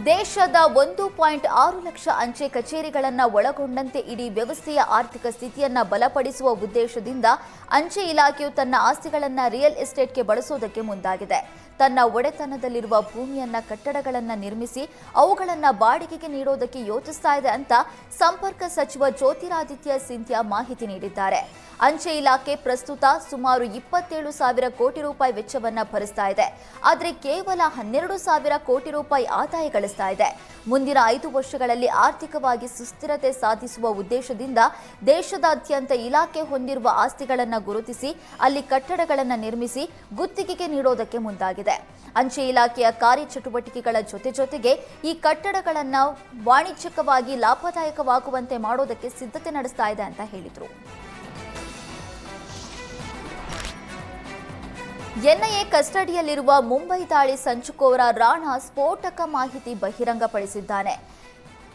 ದೇಶದ 1.6 ಲಕ್ಷ ಅಂಚೆ ಕಚೇರಿಗಳನ್ನು ಒಳಗೊಂಡಂತೆ ಇಡೀ ವ್ಯವಸ್ಥೆಯ ಆರ್ಥಿಕ ಸ್ಥಿತಿಯನ್ನು ಬಲಪಡಿಸುವ ಉದ್ದೇಶದಿಂದ ಅಂಚೆ ಇಲಾಖೆಯು ತನ್ನ ಆಸ್ತಿಗಳನ್ನು ರಿಯಲ್ ಎಸ್ಟೇಟ್ಗೆ ಬಳಸುವುದಕ್ಕೆ ಮುಂದಾಗಿದೆ. ತನ್ನ ಒಡೆತನದಲ್ಲಿರುವ ಭೂಮಿಯನ್ನ ಕಟ್ಟಡಗಳನ್ನು ನಿರ್ಮಿಸಿ ಅವುಗಳನ್ನು ಬಾಡಿಗೆಗೆ ನೀಡೋದಕ್ಕೆ ಯೋಚಿಸ್ತಾ ಇದೆ ಅಂತ ಸಂಪರ್ಕ ಸಚಿವ ಜ್ಯೋತಿರಾದಿತ್ಯ ಸಿಂಧ್ಯಾ ಮಾಹಿತಿ ನೀಡಿದ್ದಾರೆ. ಅಂಚೆ ಇಲಾಖೆ ಪ್ರಸ್ತುತ ಸುಮಾರು 27,000 ಕೋಟಿ ರೂಪಾಯಿ ವೆಚ್ಚವನ್ನ ಭರಿಸ್ತಾ ಇದೆ. ಆದರೆ ಕೇವಲ 12,000 ಕೋಟಿ ರೂಪಾಯಿ ಆದಾಯ ಗಳಿಸ್ತಾ ಇದೆ. ಮುಂದಿನ 5 ವರ್ಷಗಳಲ್ಲಿ ಆರ್ಥಿಕವಾಗಿ ಸುಸ್ಥಿರತೆ ಸಾಧಿಸುವ ಉದ್ದೇಶದಿಂದ ದೇಶದಾದ್ಯಂತ ಇಲಾಖೆ ಹೊಂದಿರುವ ಆಸ್ತಿಗಳನ್ನು ಗುರುತಿಸಿ ಅಲ್ಲಿ ಕಟ್ಟಡಗಳನ್ನು ನಿರ್ಮಿಸಿ ಗುತ್ತಿಗೆಗೆ ನೀಡೋದಕ್ಕೆ ಮುಂದಾಗಿದೆ. ಅಂಚೆ ಇಲಾಖೆಯ ಕಾರ್ಯಚಟುವಟಿಕೆಗಳ ಜೊತೆಗೆ ಈ ಕಟ್ಟಡಗಳನ್ನು ವಾಣಿಜ್ಯಿಕವಾಗಿ ಲಾಭದಾಯಕವಾಗುವಂತೆ ಮಾಡೋದಕ್ಕೆ ಸಿದ್ಧತೆ ನಡೆಸ್ತಾ ಇದೆ ಅಂತ ಹೇಳಿದರು. ಎನ್ಐಎ ಕಸ್ಟಡಿಯಲ್ಲಿರುವ ಮುಂಬೈ ದಾಳಿ ಸಂಚುಕೋರ ರಾಣಾ ಸ್ಫೋಟಕ ಮಾಹಿತಿ ಬಹಿರಂಗಪಡಿಸಿದ್ದಾನೆ.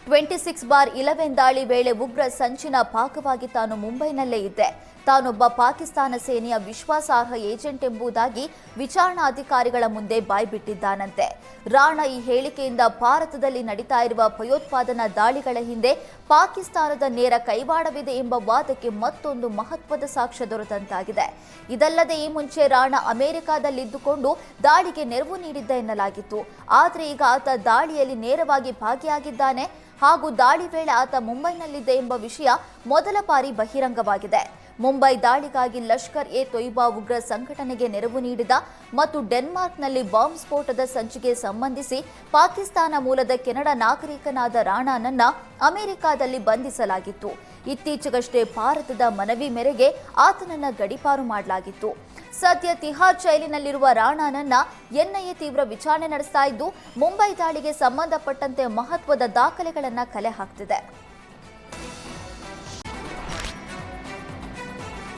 26/11 ದಾಳಿ ವೇಳೆ ಉಗ್ರ ಸಂಚಿನ ಭಾಗವಾಗಿ ತಾನು ಮುಂಬೈನಲ್ಲೇ ಇದ್ದೆ. ತಾನೊಬ್ಬ ಪಾಕಿಸ್ತಾನ ಸೇನೆಯ ವಿಶ್ವಾಸಾರ್ಹ ಏಜೆಂಟ್ ಎಂಬುದಾಗಿ ವಿಚಾರಣಾಧಿಕಾರಿಗಳ ಮುಂದೆ ಬಾಯ್ಬಿಟ್ಟಿದ್ದಾನಂತೆ. ರಾಣಾ ಈ ಹೇಳಿಕೆಯಿಂದ ಭಾರತದಲ್ಲಿ ನಡೀತಾ ಇರುವ ಭಯೋತ್ಪಾದನಾ ದಾಳಿಗಳ ಹಿಂದೆ ಪಾಕಿಸ್ತಾನದ ನೇರ ಕೈವಾಡವಿದೆ ಎಂಬ ವಾದಕ್ಕೆ ಮತ್ತೊಂದು ಮಹತ್ವದ ಸಾಕ್ಷ್ಯ ದೊರೆತಂತಾಗಿದೆ. ಇದಲ್ಲದೆ ಈ ಮುಂಚೆ ರಾಣಾ ಅಮೆರಿಕದಲ್ಲಿದ್ದುಕೊಂಡು ದಾಳಿಗೆ ನೆರವು ನೀಡಿದ್ದ ಎನ್ನಲಾಗಿತ್ತು. ಆದರೆ ಈಗ ಆತ ದಾಳಿಯಲ್ಲಿ ನೇರವಾಗಿ ಭಾಗಿಯಾಗಿದ್ದಾನೆ ಹಾಗೂ ದಾಳಿ ವೇಳೆ ಆತ ಮುಂಬೈನಲ್ಲಿದ್ದೆ ಎಂಬ ವಿಷಯ ಮೊದಲ ಬಾರಿ ಬಹಿರಂಗವಾಗಿದೆ. ಮುಂಬೈ ದಾಳಿಗಾಗಿ ಲಷ್ಕರ್ ಎ ತೊಯ್ಬಾ ಉಗ್ರ ಸಂಘಟನೆಗೆ ನೆರವು ನೀಡಿದ ಮತ್ತು ಡೆನ್ಮಾರ್ಕ್ನಲ್ಲಿ ಬಾಂಬ್ ಸ್ಫೋಟದ ಸಂಚಿಗೆ ಸಂಬಂಧಿಸಿ ಪಾಕಿಸ್ತಾನ ಮೂಲದ ಕೆನಡಾ ನಾಗರಿಕನಾದ ರಾಣಾನನ್ನ ಅಮೆರಿಕದಲ್ಲಿ ಬಂಧಿಸಲಾಗಿತ್ತು. ಇತ್ತೀಚೆಗಷ್ಟೇ ಭಾರತದ ಮನವಿ ಮೇರೆಗೆ ಆತನನ್ನ ಗಡೀಪಾರು ಮಾಡಲಾಗಿತ್ತು. ಸದ್ಯ ತಿಹಾರ್ ಜೈಲಿನಲ್ಲಿರುವ ರಾಣಾನನ್ನ ಎನ್ಐಎ ತೀವ್ರ ವಿಚಾರಣೆ ನಡೆಸ್ತಾ ಇದ್ದು ಮುಂಬೈ ದಾಳಿಗೆ ಸಂಬಂಧಪಟ್ಟಂತೆ ಮಹತ್ವದ ದಾಖಲೆಗಳನ್ನು ಕಲೆ ಹಾಕ್ತಿದೆ.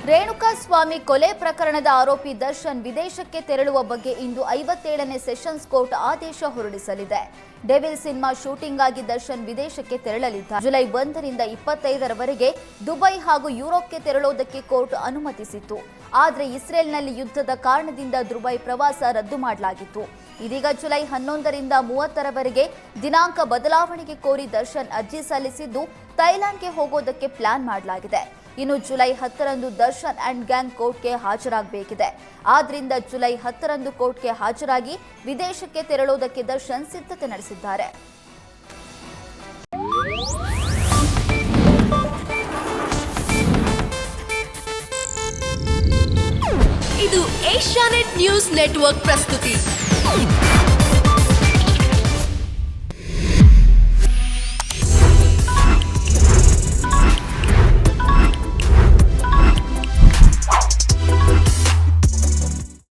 ರೇಣುಕಾಸ್ವಾಮಿ ಕೊಲೆ ಪ್ರಕರಣದ ಆರೋಪಿ ದರ್ಶನ್ ವಿದೇಶಕ್ಕೆ ತೆರಳುವ ಬಗ್ಗೆ ಇಂದು 57ನೇ ಸೆಷನ್ಸ್ ಕೋರ್ಟ್ ಆದೇಶ ಹೊರಡಿಸಲಿದೆ. ಡೆವಿಲ್ ಸಿನಿಮಾ ಶೂಟಿಂಗ್ ಆಗಿ ದರ್ಶನ್ ವಿದೇಶಕ್ಕೆ ತೆರಳಲಿದ್ದಾರೆ. ಜುಲೈ 1ರಿಂದ 25ರವರೆಗೆ ದುಬೈ ಹಾಗೂ ಯುರೋಪ್ಗೆ ತೆರಳುವುದಕ್ಕೆ ಕೋರ್ಟ್ ಅನುಮತಿಸಿತ್ತು. ಆದರೆ ಇಸ್ರೇಲ್ನಲ್ಲಿ ಯುದ್ಧದ ಕಾರಣದಿಂದ ದುಬೈ ಪ್ರವಾಸ ರದ್ದು ಮಾಡಲಾಗಿತ್ತು. ಇದೀಗ ಜುಲೈ 11ರಿಂದ 30ರವರೆಗೆ ದಿನಾಂಕ ಬದಲಾವಣೆಗೆ ಕೋರಿ ದರ್ಶನ್ ಅರ್ಜಿ ಸಲ್ಲಿಸಿದ್ದು ಥೈಲ್ಯಾಂಡ್ಗೆ ಹೋಗೋದಕ್ಕೆ ಪ್ಲಾನ್ ಮಾಡಲಾಗಿದೆ. ಇನ್ನು ಜುಲೈ 10ರಂದು ದರ್ಶನ್ ಅಂಡ್ ಗ್ಯಾಂಗ್ ಕೋರ್ಟ್ಗೆ ಹಾಜರಾಗಬೇಕಿದೆ. ಆದ್ರಿಂದ ಜುಲೈ 10ರಂದು ಕೋರ್ಟ್ಗೆ ಹಾಜರಾಗಿ ವಿದೇಶಕ್ಕೆ ತೆರಳುವುದಕ್ಕೆ ದರ್ಶನ್ ಸಿದ್ಧತೆ ನಡೆಸಿದ್ದಾರೆ. ಇದು ಏಷ್ಯಾನೆಟ್ ನ್ಯೂಸ್ ನೆಟ್ವರ್ಕ್ ಪ್ರಸ್ತುತಿ.